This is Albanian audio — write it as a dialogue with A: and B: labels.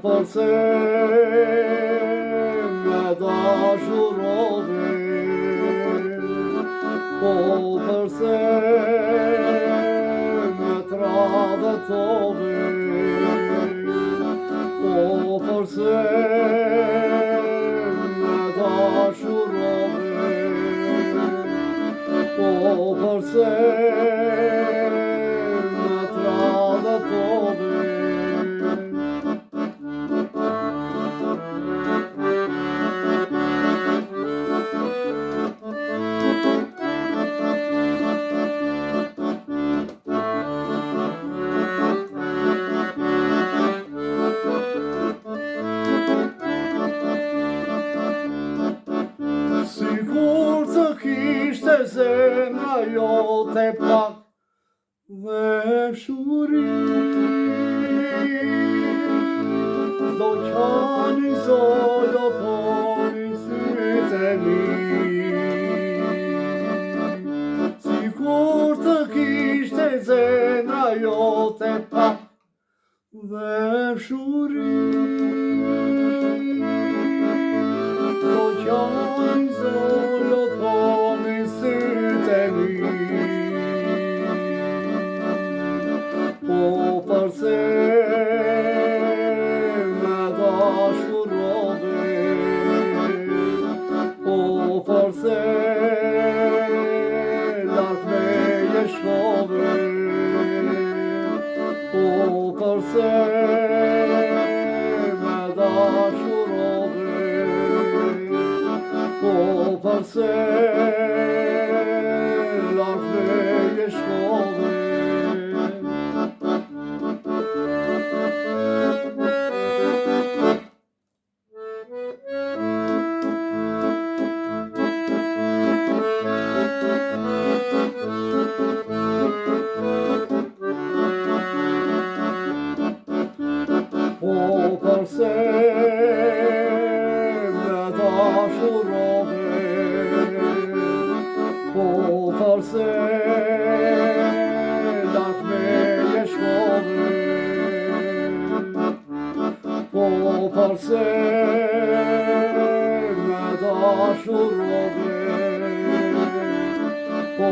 A: Porse me dashurove, porse me tradatove, porse me dashurove, porse me tradatove. Sigur të kishte zemra jote pak dhe shuri, s'do qani zolo poni syte mi. Sigur të kishte zemra jote pak dhe shuri, s'do qani zolo poni syte mi. Po përse me dashurove, po përse larg me jeshove, po përse me dashurove, po përse larg me jeshove. Po përse me dashurove, po përse larg me jeshove, po përse me dashurove, po